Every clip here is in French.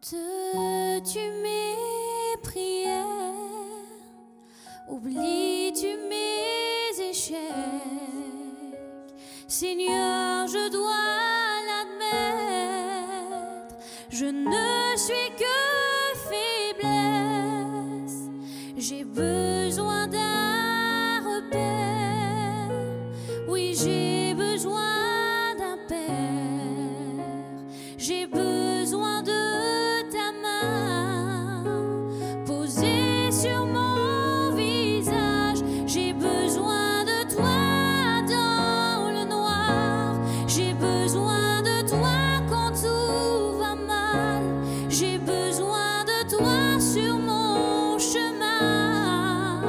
Écoutes-tu mes prières? Oublies-tu mes échecs? Seigneur, je dois l'admettre, je ne suis que faiblesse. J'ai besoin d'un repère, oui, j'ai besoin d'un père. J'ai besoin de ta main posée sur mon visage. J'ai besoin de toi dans le noir. J'ai besoin de toi quand tout va mal. J'ai besoin de toi sur mon chemin.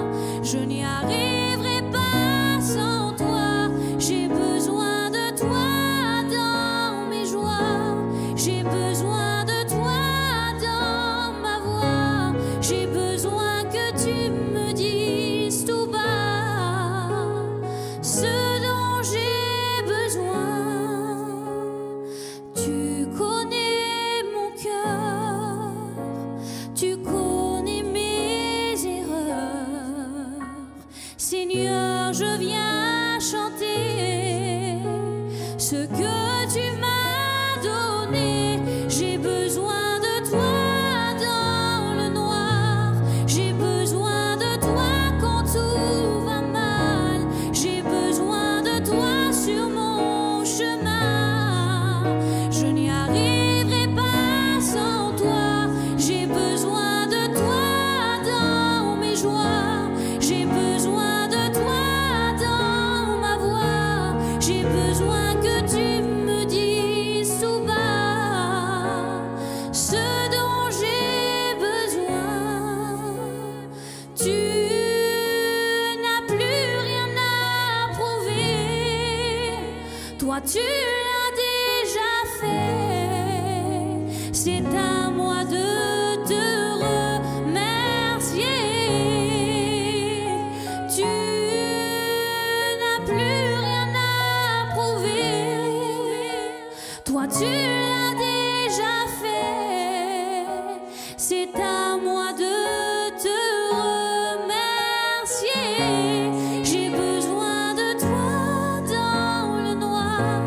Je n'y arriverai pas sans toi. J'ai besoin de toi dans mes joies. J'ai besoin de toi dans ma voix. J'ai besoin que tu me dises tout bas ce dont j'ai besoin. Tu connais mon cœur, tu connais mes erreurs. Seigneur, je viens chanter ce que tu m'as donné. J'ai besoin de toi dans le noir. J'ai besoin de toi quand tout va mal. J'ai besoin de toi sur mon chemin. Je n'y arriverai pas sans toi. J'ai besoin de toi dans mes joies. J'ai besoin de toi dans ma voix. J'ai besoin que tu me dises tout bas ce dont j'ai besoin. Tu n'as plus rien à prouver. Toi, tu l'as déjà fait. C'est à moi de te remercier. Tu n'as plus rien à prouver. Toi, tu l'as déjà fait. C'est à moi de te remercier. J'ai besoin de toi dans le noir.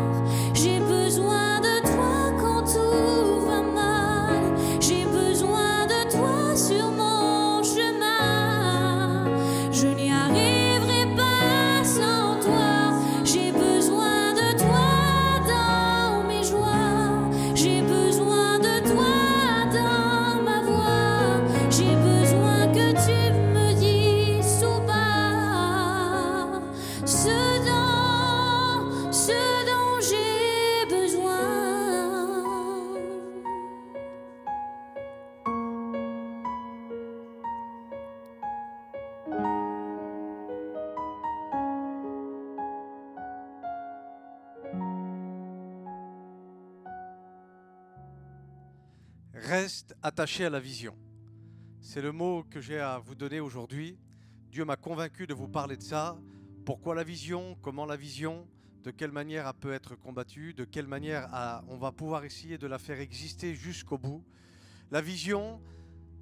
J'ai besoin de toi quand tout va mal. J'ai besoin de toi sur mon chemin. Je n'y arriverai pas sans toi. J'ai besoin de toi dans mes joies. J'ai besoin de toi dans ma voix. J'ai besoin que tu me dises tout bas ce dont j'ai besoin. Reste attaché à la vision. C'est le mot que j'ai à vous donner aujourd'hui. Dieu m'a convaincu de vous parler de ça. Pourquoi la vision? Comment la vision? De quelle manière elle peut être combattue? De quelle manière on va pouvoir essayer de la faire exister jusqu'au bout? La vision,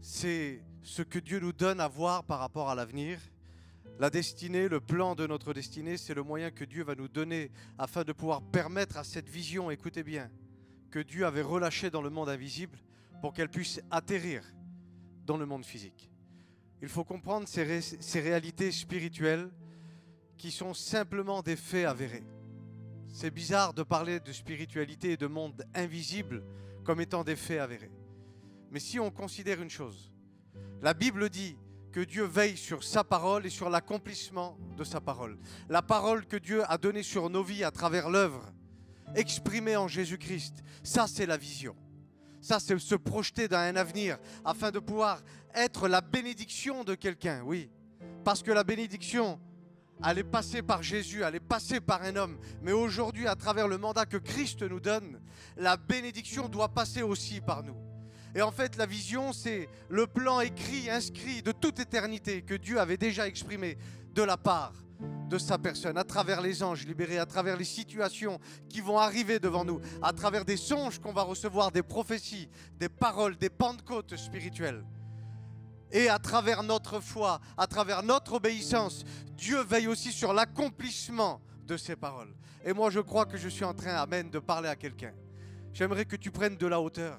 c'est ce que Dieu nous donne à voir par rapport à l'avenir. La destinée, le plan de notre destinée, c'est le moyen que Dieu va nous donner afin de pouvoir permettre à cette vision, écoutez bien, que Dieu avait relâchée dans le monde invisible pour qu'elle puisse atterrir dans le monde physique. Il faut comprendre ces réalités spirituelles qui sont simplement des faits avérés. C'est bizarre de parler de spiritualité et de monde invisible comme étant des faits avérés. Mais si on considère une chose, la Bible dit que Dieu veille sur sa parole et sur l'accomplissement de sa parole. La parole que Dieu a donnée sur nos vies à travers l'œuvre exprimée en Jésus-Christ, ça c'est la vision. Ça, c'est se projeter dans un avenir afin de pouvoir être la bénédiction de quelqu'un, oui. Parce que la bénédiction, elle est passée par Jésus, elle est passée par un homme. Mais aujourd'hui, à travers le mandat que Christ nous donne, la bénédiction doit passer aussi par nous. Et en fait, la vision, c'est le plan écrit, inscrit de toute éternité que Dieu avait déjà exprimé de la part de sa personne, à travers les anges libérés, à travers les situations qui vont arriver devant nous, à travers des songes qu'on va recevoir, des prophéties, des paroles, des pentecôtes spirituelles. Et à travers notre foi, à travers notre obéissance, Dieu veille aussi sur l'accomplissement de ces paroles. Et moi, je crois que je suis en train, amen, de parler à quelqu'un. J'aimerais que tu prennes de la hauteur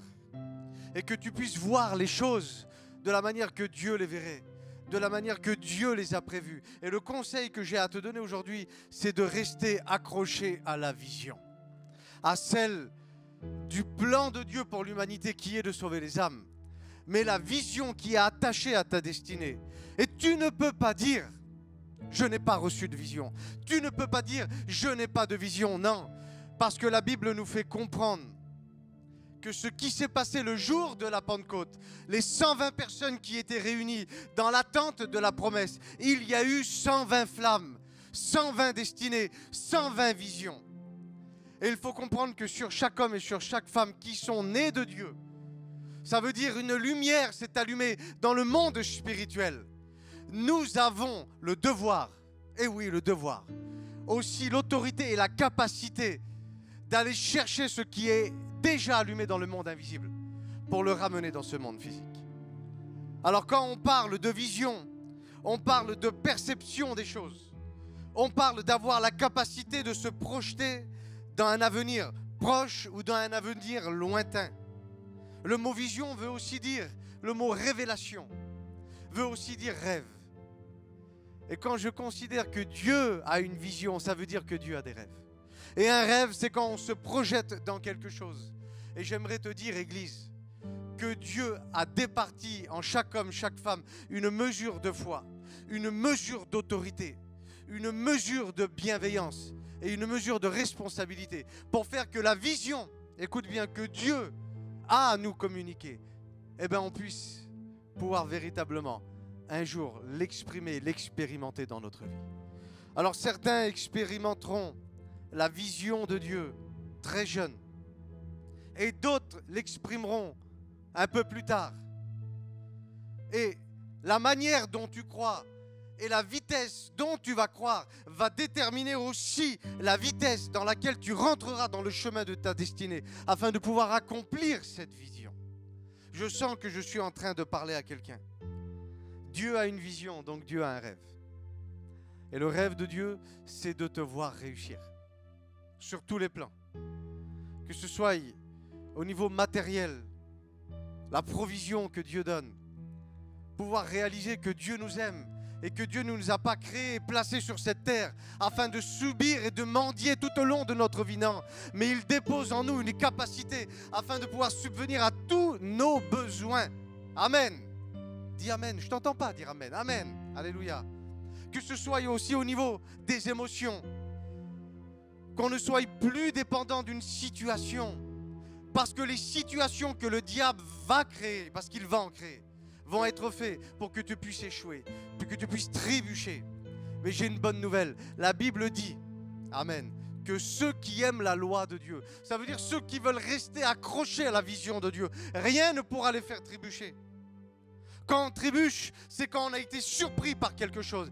et que tu puisses voir les choses de la manière que Dieu les verrait, de la manière que Dieu les a prévues. Et le conseil que j'ai à te donner aujourd'hui, c'est de rester accroché à la vision, à celle du plan de Dieu pour l'humanité qui est de sauver les âmes, mais la vision qui est attachée à ta destinée. Et tu ne peux pas dire « je n'ai pas reçu de vision ». Tu ne peux pas dire « je n'ai pas de vision ». Non, parce que la Bible nous fait comprendre que ce qui s'est passé le jour de la Pentecôte, les 120 personnes qui étaient réunies dans l'attente de la promesse, il y a eu 120 flammes, 120 destinées, 120 visions. Et il faut comprendre que sur chaque homme et sur chaque femme qui sont nés de Dieu, ça veut dire une lumière s'est allumée dans le monde spirituel. Nous avons le devoir, et oui le devoir, aussi l'autorité et la capacité d'aller chercher ce qui est déjà allumé dans le monde invisible pour le ramener dans ce monde physique. Alors quand on parle de vision, on parle de perception des choses. On parle d'avoir la capacité de se projeter dans un avenir proche ou dans un avenir lointain. Le mot vision veut aussi dire, le mot révélation veut aussi dire rêve. Et quand je considère que Dieu a une vision, ça veut dire que Dieu a des rêves. Et un rêve, c'est quand on se projette dans quelque chose. Et j'aimerais te dire, Église, que Dieu a départi en chaque homme, chaque femme, une mesure de foi, une mesure d'autorité, une mesure de bienveillance et une mesure de responsabilité pour faire que la vision, écoute bien, que Dieu a à nous communiquer, eh bien on puisse pouvoir véritablement un jour l'exprimer, l'expérimenter dans notre vie. Alors certains expérimenteront la vision de Dieu très jeune et d'autres l'exprimeront un peu plus tard. Et la manière dont tu crois et la vitesse dont tu vas croire va déterminer aussi la vitesse dans laquelle tu rentreras dans le chemin de ta destinée afin de pouvoir accomplir cette vision. Je sens que je suis en train de parler à quelqu'un. Dieu a une vision, donc Dieu a un rêve. Et le rêve de Dieu, c'est de te voir réussir sur tous les plans. Que ce soit au niveau matériel, la provision que Dieu donne, pouvoir réaliser que Dieu nous aime et que Dieu ne nous a pas créés et placés sur cette terre afin de subir et de mendier tout au long de notre vie, non. Mais il dépose en nous une capacité afin de pouvoir subvenir à tous nos besoins. Amen. Dis Amen. Je ne t'entends pas dire Amen. Amen. Alléluia. Que ce soit aussi au niveau des émotions. Qu'on ne soit plus dépendant d'une situation. Parce que les situations que le diable va créer, parce qu'il va en créer, vont être faites pour que tu puisses échouer, pour que tu puisses trébucher. Mais j'ai une bonne nouvelle. La Bible dit, Amen, que ceux qui aiment la loi de Dieu, ça veut dire ceux qui veulent rester accrochés à la vision de Dieu, rien ne pourra les faire trébucher. Quand on trébuche, c'est quand on a été surpris par quelque chose.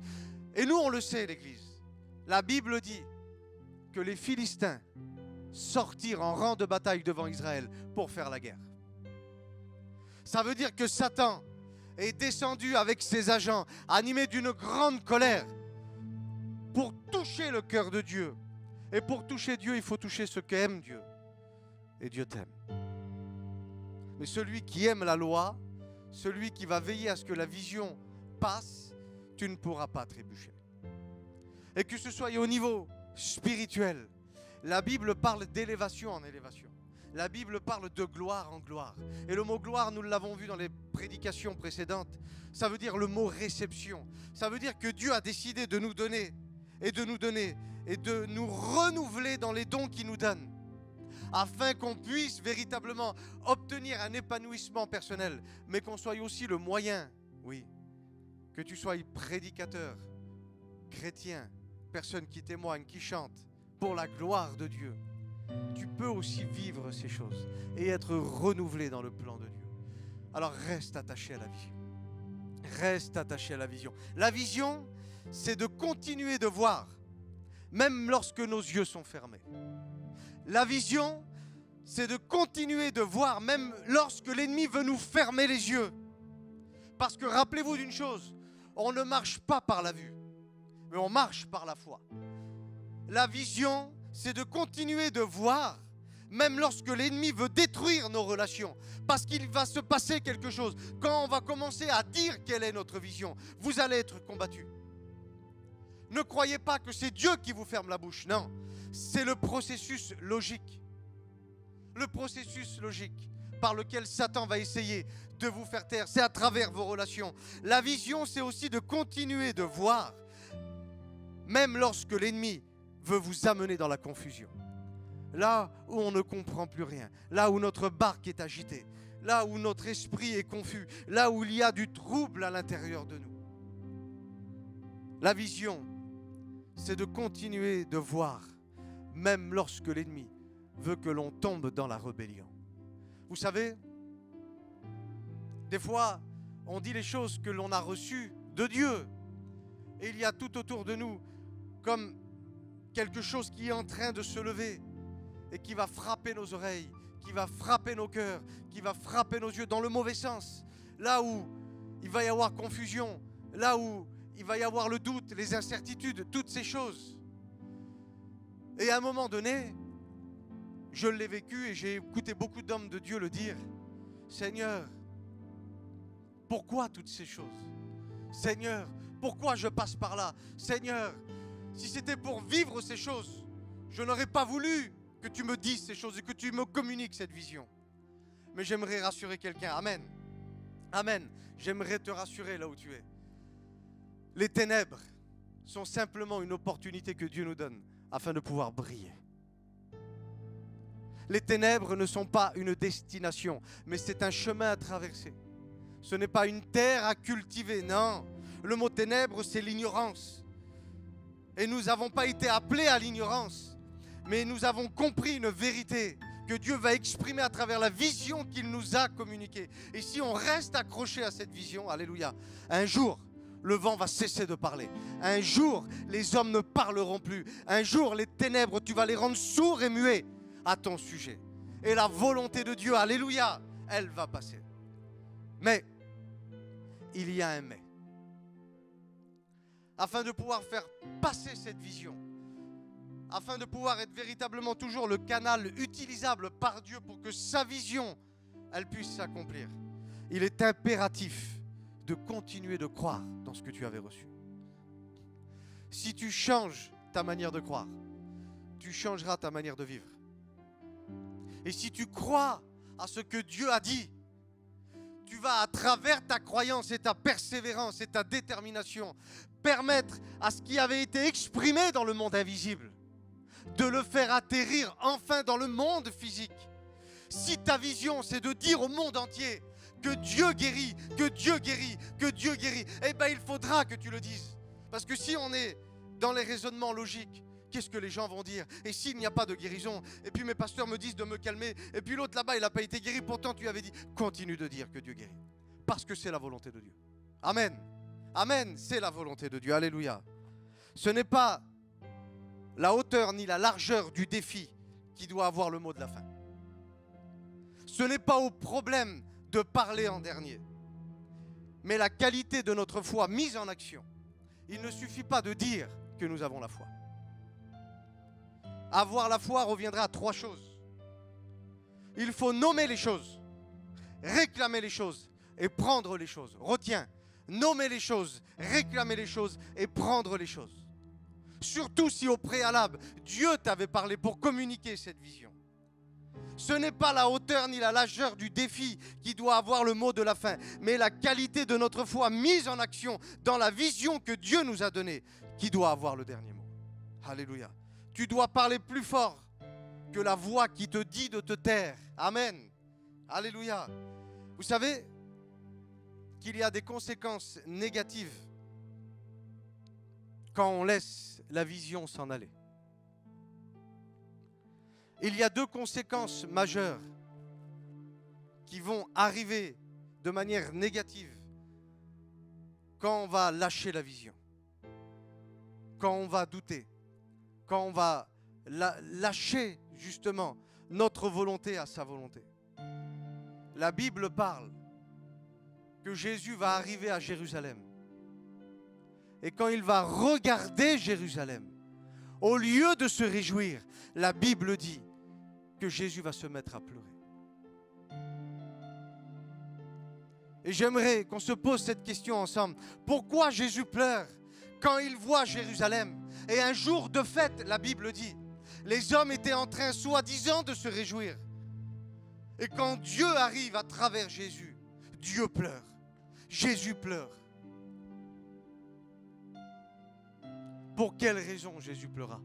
Et nous, on le sait, l'Église. La Bible dit que les Philistins sortirent en rang de bataille devant Israël pour faire la guerre. Ça veut dire que Satan est descendu avec ses agents, animé d'une grande colère, pour toucher le cœur de Dieu. Et pour toucher Dieu, il faut toucher ce qu'aime Dieu. Et Dieu t'aime. Mais celui qui aime la loi, celui qui va veiller à ce que la vision passe, tu ne pourras pas trébucher. Et que ce soit au niveau spirituel, la Bible parle d'élévation en élévation. La Bible parle de gloire en gloire. Et le mot gloire, nous l'avons vu dans les prédications précédentes, ça veut dire le mot réception. Ça veut dire que Dieu a décidé de nous donner et de nous donner et de nous renouveler dans les dons qu'il nous donne, afin qu'on puisse véritablement obtenir un épanouissement personnel, mais qu'on soit aussi le moyen, oui, que tu sois prédicateur, chrétien, personne qui témoigne, qui chante pour la gloire de Dieu. Tu peux aussi vivre ces choses et être renouvelé dans le plan de Dieu. Alors reste attaché à la vision. Reste attaché à la vision. La vision, c'est de continuer de voir, même lorsque nos yeux sont fermés. La vision, c'est de continuer de voir, même lorsque l'ennemi veut nous fermer les yeux. Parce que rappelez-vous d'une chose, on ne marche pas par la vue, mais on marche par la foi. La vision, c'est de continuer de voir, même lorsque l'ennemi veut détruire nos relations. Parce qu'il va se passer quelque chose. Quand on va commencer à dire quelle est notre vision, vous allez être combattus. Ne croyez pas que c'est Dieu qui vous ferme la bouche. Non, c'est le processus logique. Le processus logique par lequel Satan va essayer de vous faire taire. C'est à travers vos relations. La vision, c'est aussi de continuer de voir, même lorsque l'ennemi veut vous amener dans la confusion. Là où on ne comprend plus rien, là où notre barque est agitée, là où notre esprit est confus, là où il y a du trouble à l'intérieur de nous. La vision, c'est de continuer de voir, même lorsque l'ennemi veut que l'on tombe dans la rébellion. Vous savez, des fois, on dit les choses que l'on a reçues de Dieu. Et il y a tout autour de nous comme quelque chose qui est en train de se lever et qui va frapper nos oreilles, qui va frapper nos cœurs, qui va frapper nos yeux dans le mauvais sens. Là où il va y avoir confusion, là où il va y avoir le doute, les incertitudes, toutes ces choses. Et à un moment donné, je l'ai vécu et j'ai écouté beaucoup d'hommes de Dieu le dire. Seigneur, pourquoi toutes ces choses? Seigneur, pourquoi je passe par là? Seigneur, si c'était pour vivre ces choses, je n'aurais pas voulu que tu me dises ces choses et que tu me communiques cette vision. Mais j'aimerais rassurer quelqu'un. Amen. Amen. J'aimerais te rassurer là où tu es. Les ténèbres sont simplement une opportunité que Dieu nous donne afin de pouvoir briller. Les ténèbres ne sont pas une destination, mais c'est un chemin à traverser. Ce n'est pas une terre à cultiver, non. Le mot ténèbres, c'est l'ignorance. Et nous n'avons pas été appelés à l'ignorance, mais nous avons compris une vérité que Dieu va exprimer à travers la vision qu'il nous a communiquée. Et si on reste accroché à cette vision, alléluia, un jour, le vent va cesser de parler. Un jour, les hommes ne parleront plus. Un jour, les ténèbres, tu vas les rendre sourds et muets à ton sujet. Et la volonté de Dieu, alléluia, elle va passer. Mais, il y a un mais. Afin de pouvoir faire passer cette vision, afin de pouvoir être véritablement toujours le canal utilisable par Dieu pour que sa vision, elle puisse s'accomplir, il est impératif de continuer de croire dans ce que tu avais reçu. Si tu changes ta manière de croire, tu changeras ta manière de vivre. Et si tu crois à ce que Dieu a dit, tu vas à travers ta croyance et ta persévérance et ta détermination permettre à ce qui avait été exprimé dans le monde invisible de le faire atterrir enfin dans le monde physique. Si ta vision c'est de dire au monde entier que Dieu guérit, que Dieu guérit, que Dieu guérit, eh bien il faudra que tu le dises. Parce que si on est dans les raisonnements logiques, qu'est-ce que les gens vont dire? Et s'il n'y a pas de guérison? Et puis mes pasteurs me disent de me calmer. Et puis l'autre là-bas, il n'a pas été guéri. Pourtant, tu avais dit, continue de dire que Dieu guérit. Parce que c'est la volonté de Dieu. Amen. Amen, c'est la volonté de Dieu. Alléluia. Ce n'est pas la hauteur ni la largeur du défi qui doit avoir le mot de la fin. Ce n'est pas au problème de parler en dernier, mais la qualité de notre foi mise en action. Il ne suffit pas de dire que nous avons la foi. Avoir la foi reviendra à trois choses. Il faut nommer les choses, réclamer les choses et prendre les choses. Retiens, nommer les choses, réclamer les choses et prendre les choses. Surtout si au préalable, Dieu t'avait parlé pour communiquer cette vision. Ce n'est pas la hauteur ni la largeur du défi qui doit avoir le mot de la fin, mais la qualité de notre foi mise en action dans la vision que Dieu nous a donnée qui doit avoir le dernier mot. Alléluia. Tu dois parler plus fort que la voix qui te dit de te taire. Amen. Alléluia. Vous savez qu'il y a des conséquences négatives quand on laisse la vision s'en aller. Il y a deux conséquences majeures qui vont arriver de manière négative quand on va lâcher la vision. quand on va douter, quand on va lâcher justement notre volonté à sa volonté. La Bible parle que Jésus va arriver à Jérusalem. Et quand il va regarder Jérusalem, au lieu de se réjouir, la Bible dit que Jésus va se mettre à pleurer. Et j'aimerais qu'on se pose cette question ensemble. Pourquoi Jésus pleure quand il voit Jérusalem? Et un jour de fête, la Bible dit, les hommes étaient en train soi-disant de se réjouir. Et quand Dieu arrive à travers Jésus, Dieu pleure. Jésus pleure. Pour quelle raison Jésus pleura?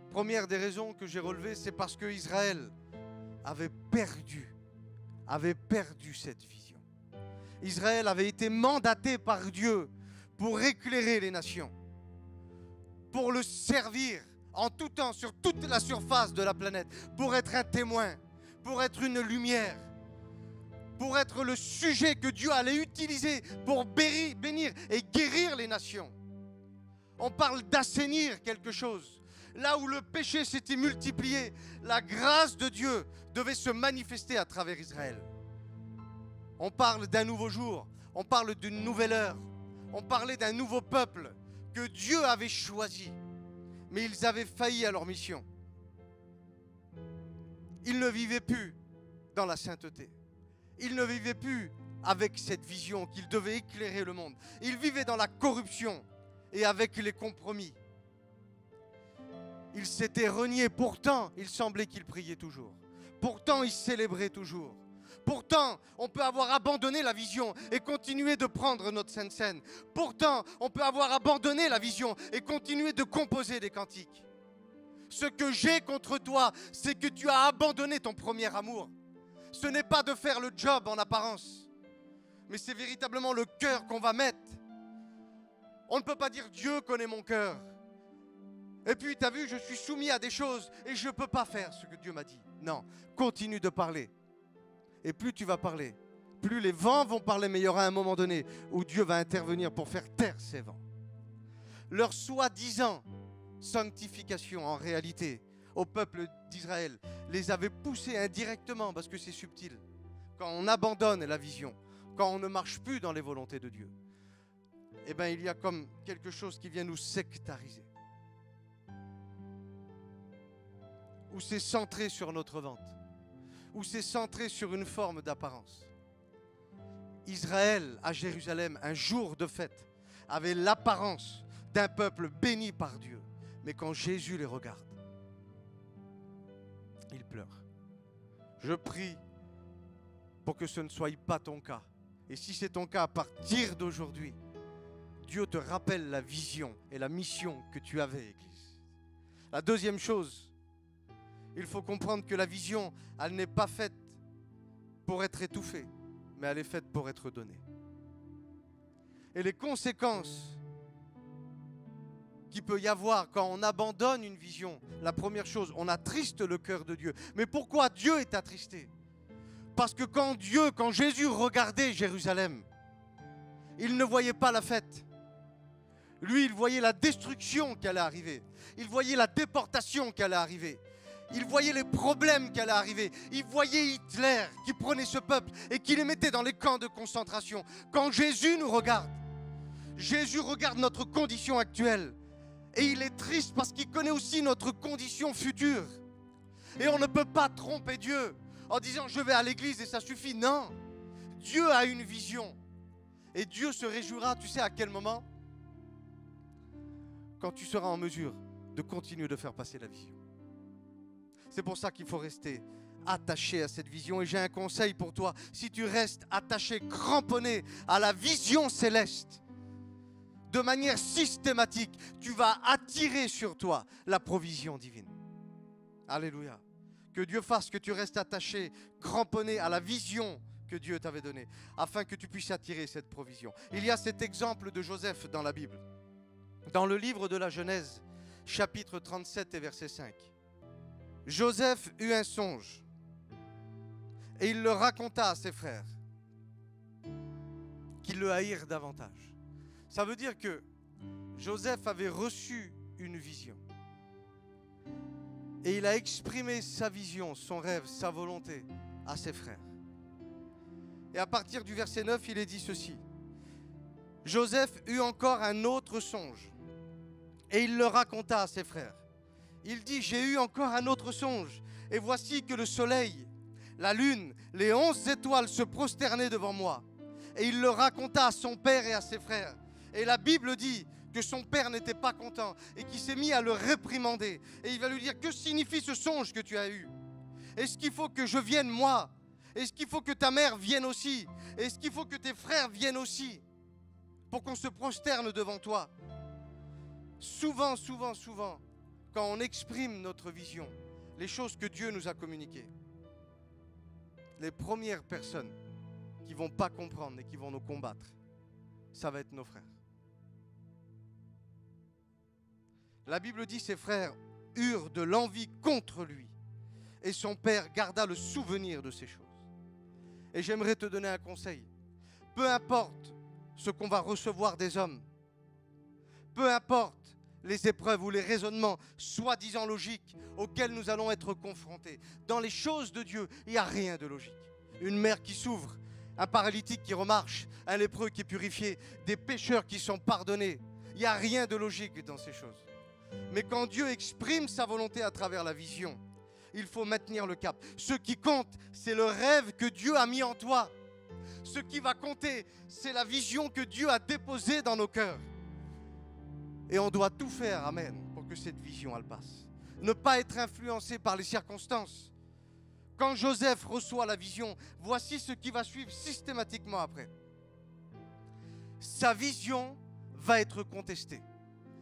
Première des raisons que j'ai relevées, c'est parce que Israël avait perdu cette vision. Israël avait été mandaté par Dieu pour éclairer les nations, pour le servir en tout temps sur toute la surface de la planète, pour être un témoin, pour être une lumière, pour être le sujet que Dieu allait utiliser pour bénir et guérir les nations. On parle d'assainir quelque chose. Là où le péché s'était multiplié, la grâce de Dieu devait se manifester à travers Israël. On parle d'un nouveau jour, on parle d'une nouvelle heure, on parlait d'un nouveau peuple que Dieu avait choisi, mais ils avaient failli à leur mission. Ils ne vivaient plus dans la sainteté. Ils ne vivaient plus avec cette vision qu'ils devaient éclairer le monde. Ils vivaient dans la corruption et avec les compromis. Ils s'étaient reniés, pourtant il semblait qu'ils priaient toujours. Pourtant ils célébraient toujours. Pourtant on peut avoir abandonné la vision et continuer de prendre notre Sainte Seine. Pourtant on peut avoir abandonné la vision et continuer de composer des cantiques. Ce que j'ai contre toi, c'est que tu as abandonné ton premier amour. Ce n'est pas de faire le job en apparence, mais c'est véritablement le cœur qu'on va mettre. On ne peut pas dire Dieu connaît mon cœur. Et puis, tu as vu, je suis soumis à des choses et je ne peux pas faire ce que Dieu m'a dit. Non, continue de parler. Et plus tu vas parler, plus les vents vont parler, mais il y aura un moment donné où Dieu va intervenir pour faire taire ces vents. Leur soi-disant sanctification, en réalité, au peuple d'Israël, les avait poussés indirectement, parce que c'est subtil. Quand on abandonne la vision, quand on ne marche plus dans les volontés de Dieu, eh bien, il y a comme quelque chose qui vient nous sectariser. Où c'est centré sur notre vente, où c'est centré sur une forme d'apparence. Israël, à Jérusalem, un jour de fête, avait l'apparence d'un peuple béni par Dieu. Mais quand Jésus les regarde, il pleure. Je prie pour que ce ne soit pas ton cas. Et si c'est ton cas, à partir d'aujourd'hui, Dieu te rappelle la vision et la mission que tu avais, Église. La deuxième chose, il faut comprendre que la vision, elle n'est pas faite pour être étouffée, mais elle est faite pour être donnée. Et les conséquences qu'il peut y avoir quand on abandonne une vision, la première chose, on attriste le cœur de Dieu. Mais pourquoi Dieu est attristé? Parce que quand Jésus regardait Jérusalem, il ne voyait pas la fête. Lui, il voyait la destruction qui allait arriver. Il voyait la déportation qui allait arriver. Il voyait les problèmes qui allaient arriver. Il voyait Hitler qui prenait ce peuple et qui les mettait dans les camps de concentration. Quand Jésus nous regarde, Jésus regarde notre condition actuelle. Et il est triste parce qu'il connaît aussi notre condition future. Et on ne peut pas tromper Dieu en disant je vais à l'église et ça suffit. Non, Dieu a une vision. Et Dieu se réjouira, tu sais à quel moment? Quand tu seras en mesure de continuer de faire passer la vision. C'est pour ça qu'il faut rester attaché à cette vision. Et j'ai un conseil pour toi. Si tu restes attaché, cramponné à la vision céleste, de manière systématique, tu vas attirer sur toi la provision divine. Alléluia. Que Dieu fasse que tu restes attaché, cramponné à la vision que Dieu t'avait donnée, afin que tu puisses attirer cette provision. Il y a cet exemple de Joseph dans la Bible. Dans le livre de la Genèse, chapitre 37 et verset 5. Joseph eut un songe et il le raconta à ses frères qui le haïrent davantage. Ça veut dire que Joseph avait reçu une vision. Et il a exprimé sa vision, son rêve, sa volonté à ses frères. Et à partir du verset 9, il est dit ceci. Joseph eut encore un autre songe. Et il le raconta à ses frères. Il dit, j'ai eu encore un autre songe. Et voici que le soleil, la lune, les 11 étoiles se prosternaient devant moi. Et il le raconta à son père et à ses frères. Et la Bible dit que son père n'était pas content et qu'il s'est mis à le réprimander. Et il va lui dire, que signifie ce songe que tu as eu? Est-ce qu'il faut que je vienne moi? Est-ce qu'il faut que ta mère vienne aussi? Est-ce qu'il faut que tes frères viennent aussi pour qu'on se prosterne devant toi? Souvent, quand on exprime notre vision, les choses que Dieu nous a communiquées, les premières personnes qui ne vont pas comprendre et qui vont nous combattre, ça va être nos frères. La Bible dit, ses frères eurent de l'envie contre lui et son père garda le souvenir de ces choses. Et j'aimerais te donner un conseil. Peu importe ce qu'on va recevoir des hommes, peu importe les épreuves ou les raisonnements soi-disant logiques auxquels nous allons être confrontés, dans les choses de Dieu, il n'y a rien de logique. Une mer qui s'ouvre, un paralytique qui remarche, un lépreux qui est purifié, des pécheurs qui sont pardonnés. Il n'y a rien de logique dans ces choses. Mais quand Dieu exprime sa volonté à travers la vision, il faut maintenir le cap. Ce qui compte, c'est le rêve que Dieu a mis en toi. Ce qui va compter, c'est la vision que Dieu a déposée dans nos cœurs. Et on doit tout faire, amen, pour que cette vision, elle passe. Ne pas être influencé par les circonstances. Quand Joseph reçoit la vision, voici ce qui va suivre systématiquement après. Sa vision va être contestée.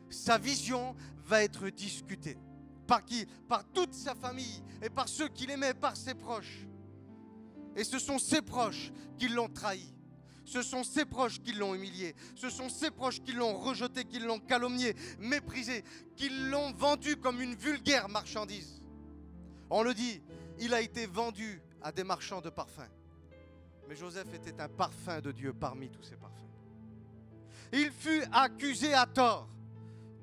Sa vision va être discutée. Par qui? Par toute sa famille et par ceux qu'il aimait, par ses proches. Et ce sont ses proches qui l'ont trahi. Ce sont ses proches qui l'ont humilié. Ce sont ses proches qui l'ont rejeté, qui l'ont calomnié, méprisé, qui l'ont vendu comme une vulgaire marchandise. On le dit, il a été vendu à des marchands de parfums. Mais Joseph était un parfum de Dieu parmi tous ces parfums. Il fut accusé à tort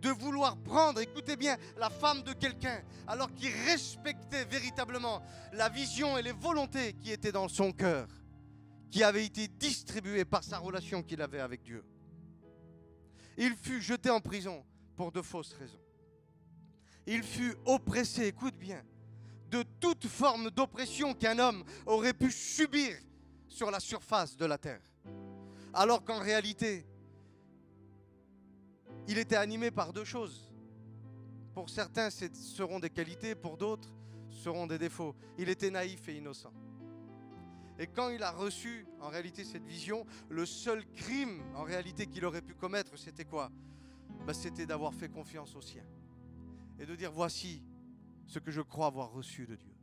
de vouloir prendre, écoutez bien, la femme de quelqu'un, alors qu'il respectait véritablement la vision et les volontés qui étaient dans son cœur, qui avaient été distribuées par sa relation qu'il avait avec Dieu. Il fut jeté en prison pour de fausses raisons. Il fut oppressé, écoute bien, de toute forme d'oppression qu'un homme aurait pu subir sur la surface de la terre. Alors qu'en réalité, il était animé par deux choses. Pour certains, ce seront des qualités, pour d'autres, ce seront des défauts. Il était naïf et innocent. Et quand il a reçu, en réalité, cette vision, le seul crime, en réalité, qu'il aurait pu commettre, c'était quoi? C'était d'avoir fait confiance au sien. Et de dire, voici ce que je crois avoir reçu de Dieu.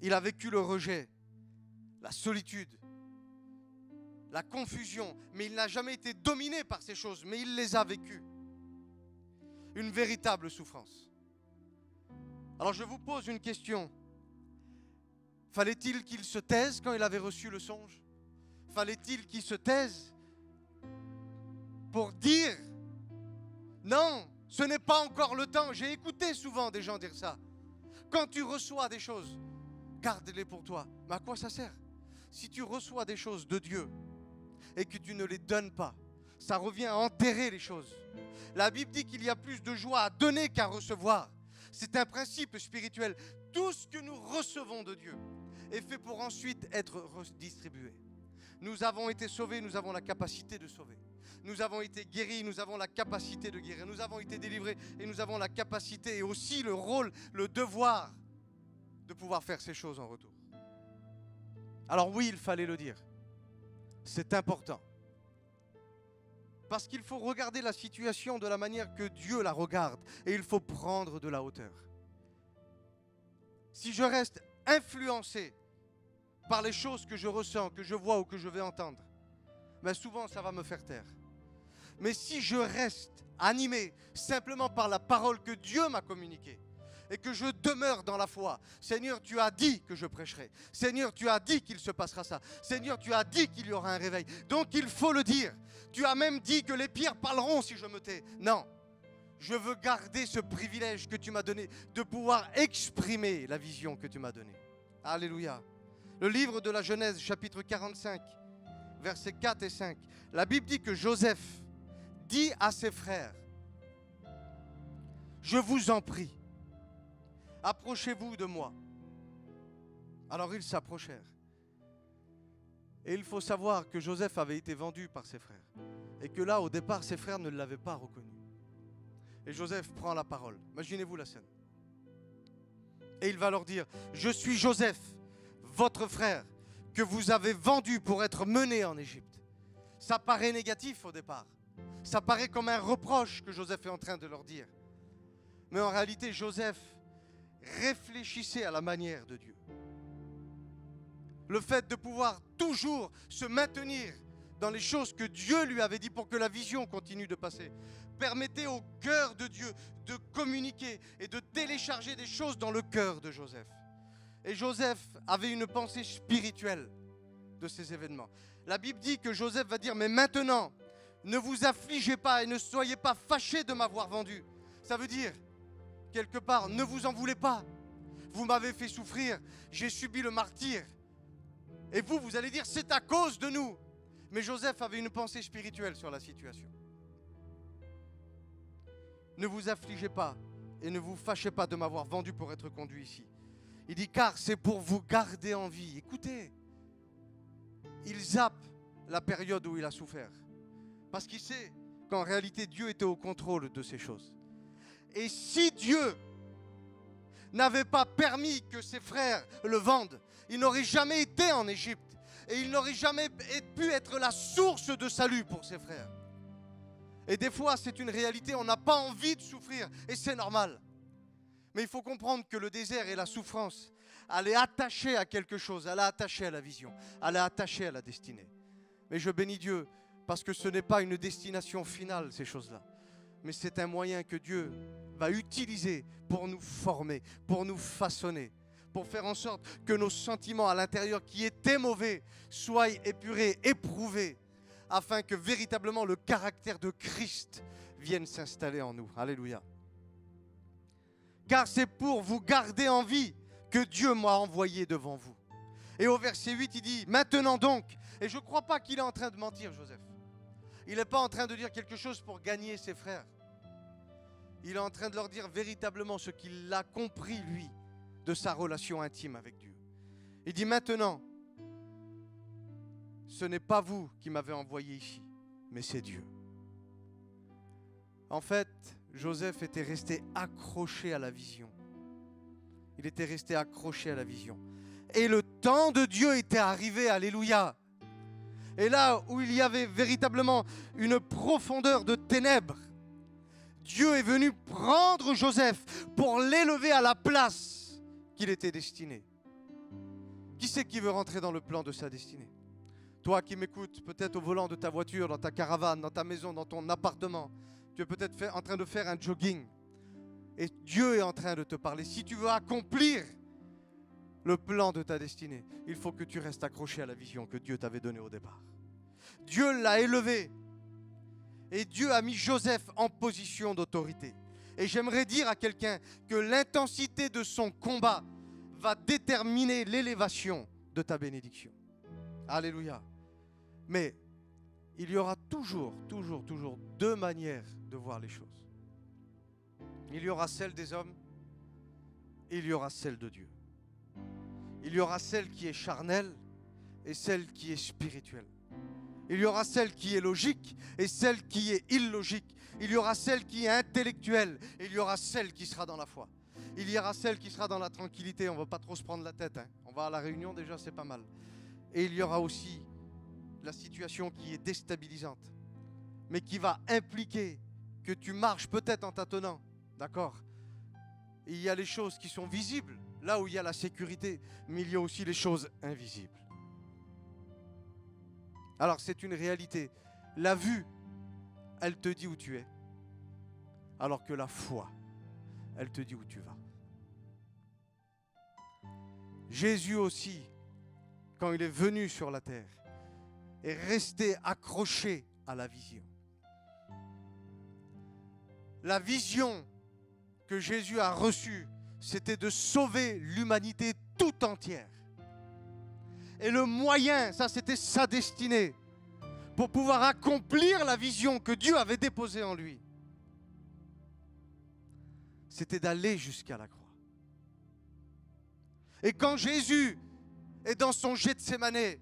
Il a vécu le rejet, la solitude, la confusion, mais il n'a jamais été dominé par ces choses, mais il les a vécues. Une véritable souffrance. Alors je vous pose une question. Fallait-il qu'il se taise quand il avait reçu le songe? Fallait-il qu'il se taise pour dire non, ce n'est pas encore le temps? J'ai écouté souvent des gens dire ça. Quand tu reçois des choses, garde-les pour toi. Mais à quoi ça sert? Si tu reçois des choses de Dieu et que tu ne les donnes pas, ça revient à enterrer les choses. La Bible dit qu'il y a plus de joie à donner qu'à recevoir. C'est un principe spirituel. Tout ce que nous recevons de Dieu est fait pour ensuite être redistribué. Nous avons été sauvés, nous avons la capacité de sauver. Nous avons été guéris, nous avons la capacité de guérir. Nous avons été délivrés et nous avons la capacité et aussi le rôle, le devoir de pouvoir faire ces choses en retour. Alors oui, il fallait le dire. C'est important. Parce qu'il faut regarder la situation de la manière que Dieu la regarde et il faut prendre de la hauteur. Si je reste influencé par les choses que je ressens, que je vois ou que je vais entendre, souvent ça va me faire taire. Mais si je reste animé simplement par la parole que Dieu m'a communiquée et que je demeure dans la foi. Seigneur, tu as dit que je prêcherai. Seigneur, tu as dit qu'il se passera ça. Seigneur, tu as dit qu'il y aura un réveil. Donc il faut le dire. Tu as même dit que les pierres parleront si je me tais. Non, je veux garder ce privilège que tu m'as donné de pouvoir exprimer la vision que tu m'as donnée. Alléluia. Le livre de la Genèse, chapitre 45, versets 4 et 5. La Bible dit que Joseph dit à ses frères, je vous en prie, approchez-vous de moi. Alors ils s'approchèrent. Et il faut savoir que Joseph avait été vendu par ses frères. Et que là, au départ, ses frères ne l'avaient pas reconnu. Et Joseph prend la parole. Imaginez-vous la scène. Et il va leur dire, je suis Joseph, votre frère, que vous avez vendu pour être mené en Égypte. Ça paraît négatif au départ. Ça paraît comme un reproche que Joseph est en train de leur dire. Mais en réalité, Joseph réfléchissait à la manière de Dieu. Le fait de pouvoir toujours se maintenir dans les choses que Dieu lui avait dit pour que la vision continue de passer, permettait au cœur de Dieu de communiquer et de télécharger des choses dans le cœur de Joseph. Et Joseph avait une pensée spirituelle de ces événements. La Bible dit que Joseph va dire, mais maintenant, ne vous affligez pas et ne soyez pas fâchés de m'avoir vendu. Ça veut dire, quelque part, ne vous en voulez pas. Vous m'avez fait souffrir, j'ai subi le martyre. Et vous allez dire, c'est à cause de nous. Mais Joseph avait une pensée spirituelle sur la situation. Ne vous affligez pas et ne vous fâchez pas de m'avoir vendu pour être conduit ici. Il dit, car c'est pour vous garder en vie. Écoutez, il zappe la période où il a souffert. Parce qu'il sait qu'en réalité, Dieu était au contrôle de ces choses. Et si Dieu n'avait pas permis que ses frères le vendent, il n'aurait jamais été en Égypte. Et il n'aurait jamais pu être la source de salut pour ses frères. Et des fois, c'est une réalité, on n'a pas envie de souffrir. Et c'est normal. Mais il faut comprendre que le désert et la souffrance, elle est attachée à quelque chose, elle est attachée à la vision, elle est attachée à la destinée. Mais je bénis Dieu parce que ce n'est pas une destination finale, ces choses-là. Mais c'est un moyen que Dieu va utiliser pour nous former, pour nous façonner, pour faire en sorte que nos sentiments à l'intérieur qui étaient mauvais soient épurés, éprouvés, afin que véritablement le caractère de Christ vienne s'installer en nous. Alléluia. Car c'est pour vous garder en vie que Dieu m'a envoyé devant vous. Et au verset 8, il dit, maintenant donc, et je ne crois pas qu'il est en train de mentir, Joseph. Il n'est pas en train de dire quelque chose pour gagner ses frères. Il est en train de leur dire véritablement ce qu'il a compris, lui, de sa relation intime avec Dieu. Il dit maintenant, ce n'est pas vous qui m'avez envoyé ici, mais c'est Dieu. En fait, Joseph était resté accroché à la vision. Il était resté accroché à la vision. Et le temps de Dieu était arrivé, alléluia. Et là où il y avait véritablement une profondeur de ténèbres, Dieu est venu prendre Joseph pour l'élever à la place qu'il était destiné. Qui c'est qui veut rentrer dans le plan de sa destinée? Toi qui m'écoutes, peut-être au volant de ta voiture, dans ta caravane, dans ta maison, dans ton appartement, tu es peut-être en train de faire un jogging. Et Dieu est en train de te parler. Si tu veux accomplir le plan de ta destinée, il faut que tu restes accroché à la vision que Dieu t'avait donnée au départ. Dieu l'a élevé. Et Dieu a mis Joseph en position d'autorité. Et j'aimerais dire à quelqu'un que l'intensité de son combat va déterminer l'élévation de ta bénédiction. Alléluia. Mais il y aura toujours deux manières de voir les choses. Il y aura celle des hommes et il y aura celle de Dieu. Il y aura celle qui est charnelle et celle qui est spirituelle. Il y aura celle qui est logique et celle qui est illogique. Il y aura celle qui est intellectuelle et il y aura celle qui sera dans la foi. Il y aura celle qui sera dans la tranquillité, on ne va pas trop se prendre la tête. On va à la réunion déjà, c'est pas mal. Et il y aura aussi la situation qui est déstabilisante, mais qui va impliquer que tu marches peut-être en tâtonnant. D'accord? Il y a les choses qui sont visibles, là où il y a la sécurité, mais il y a aussi les choses invisibles. Alors c'est une réalité. La vue, elle te dit où tu es, alors que la foi, elle te dit où tu vas. Jésus aussi, quand il est venu sur la terre, est resté accroché à la vision. La vision que Jésus a reçue, c'était de sauver l'humanité tout entière. Et le moyen, ça c'était sa destinée, pour pouvoir accomplir la vision que Dieu avait déposée en lui, c'était d'aller jusqu'à la croix. Et quand Jésus est dans son Gethsémanè,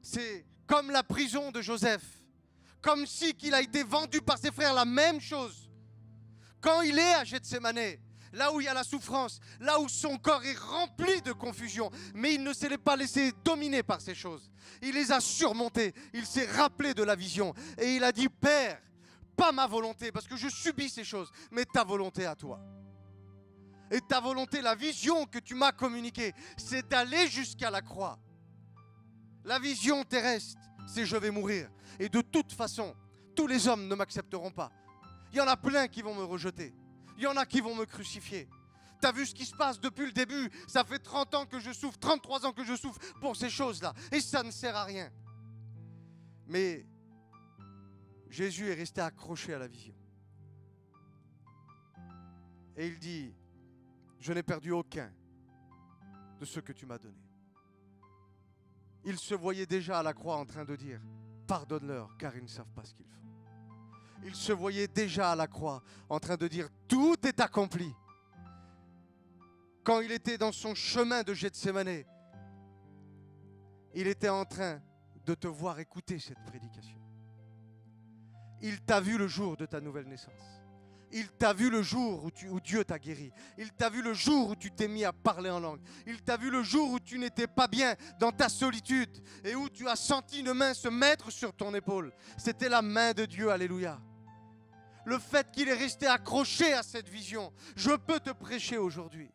c'est comme la prison de Joseph, comme si qu'il a été vendu par ses frères, la même chose. Quand il est à Gethsémanè, là où il y a la souffrance, là où son corps est rempli de confusion, mais il ne s'est pas laissé dominer par ces choses. Il les a surmontées, il s'est rappelé de la vision et il a dit: Père, pas ma volonté, parce que je subis ces choses, mais ta volonté à toi. Et ta volonté, la vision que tu m'as communiquée, c'est d'aller jusqu'à la croix. La vision terrestre, c'est je vais mourir. Et de toute façon, tous les hommes ne m'accepteront pas. Il y en a plein qui vont me rejeter. Il y en a qui vont me crucifier. Tu as vu ce qui se passe depuis le début. Ça fait 30 ans que je souffre, 33 ans que je souffre pour ces choses-là. Et ça ne sert à rien. Mais Jésus est resté accroché à la vision. Et il dit: je n'ai perdu aucun de ce que tu m'as donné. Il se voyait déjà à la croix en train de dire: pardonne-leur car ils ne savent pas ce qu'ils font. Il se voyait déjà à la croix en train de dire: tout est accompli. Quand il était dans son chemin de Gethsémanè, il était en train de te voir écouter cette prédication. Il t'a vu le jour de ta nouvelle naissance. Il t'a vu le jour où Dieu t'a guéri. Il t'a vu le jour où tu t'es mis à parler en langue. Il t'a vu le jour où tu n'étais pas bien dans ta solitude et où tu as senti une main se mettre sur ton épaule. C'était la main de Dieu, alléluia. Le fait qu'il est resté accroché à cette vision, je peux te prêcher aujourd'hui.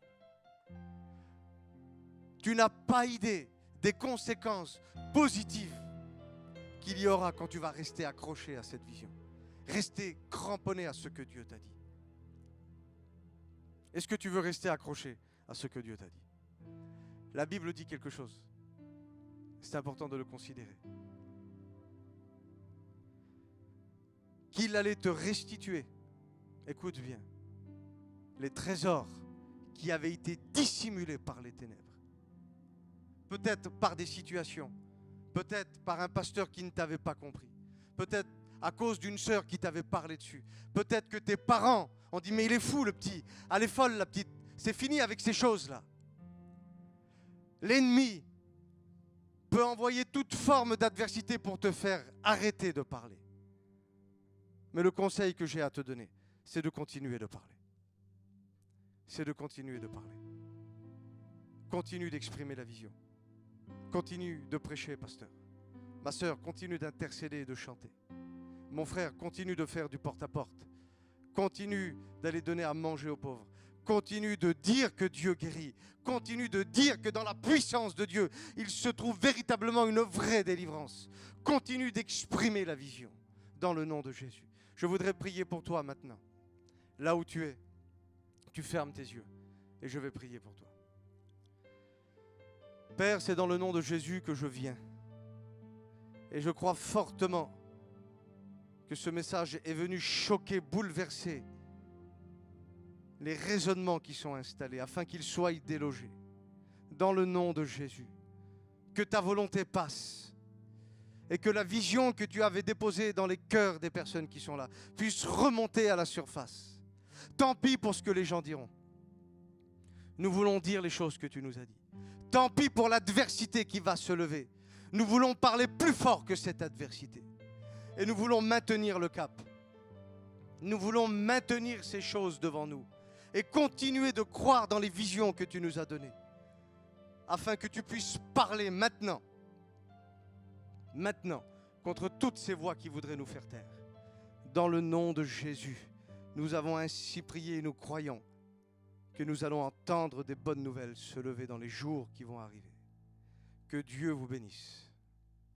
Tu n'as pas idée des conséquences positives qu'il y aura quand tu vas rester accroché à cette vision. Rester cramponné à ce que Dieu t'a dit. Est-ce que tu veux rester accroché à ce que Dieu t'a dit? La Bible dit quelque chose. C'est important de le considérer. Qu'il allait te restituer, écoute bien, les trésors qui avaient été dissimulés par les ténèbres. Peut-être par des situations, peut-être par un pasteur qui ne t'avait pas compris, peut-être à cause d'une sœur qui t'avait parlé dessus. Peut-être que tes parents ont dit: mais il est fou le petit, elle est folle la petite, c'est fini avec ces choses-là. L'ennemi peut envoyer toute forme d'adversité pour te faire arrêter de parler. Mais le conseil que j'ai à te donner, c'est de continuer de parler. C'est de continuer de parler. Continue d'exprimer la vision. Continue de prêcher, pasteur. Ma sœur, continue d'intercéder et de chanter. Mon frère, continue de faire du porte-à-porte. Continue d'aller donner à manger aux pauvres. Continue de dire que Dieu guérit. Continue de dire que dans la puissance de Dieu, il se trouve véritablement une vraie délivrance. Continue d'exprimer la vision dans le nom de Jésus. Je voudrais prier pour toi maintenant. Là où tu es, tu fermes tes yeux et je vais prier pour toi. Père, c'est dans le nom de Jésus que je viens. Et je crois fortement que ce message est venu choquer, bouleverser les raisonnements qui sont installés afin qu'ils soient délogés. Dans le nom de Jésus, que ta volonté passe et que la vision que tu avais déposée dans les cœurs des personnes qui sont là puisse remonter à la surface. Tant pis pour ce que les gens diront. Nous voulons dire les choses que tu nous as dit. Tant pis pour l'adversité qui va se lever. Nous voulons parler plus fort que cette adversité. Et nous voulons maintenir le cap. Nous voulons maintenir ces choses devant nous. Et continuer de croire dans les visions que tu nous as données. Afin que tu puisses parler maintenant. Maintenant. Contre toutes ces voix qui voudraient nous faire taire. Dans le nom de Jésus. Nous avons ainsi prié et nous croyons que nous allons entendre des bonnes nouvelles se lever dans les jours qui vont arriver. Que Dieu vous bénisse.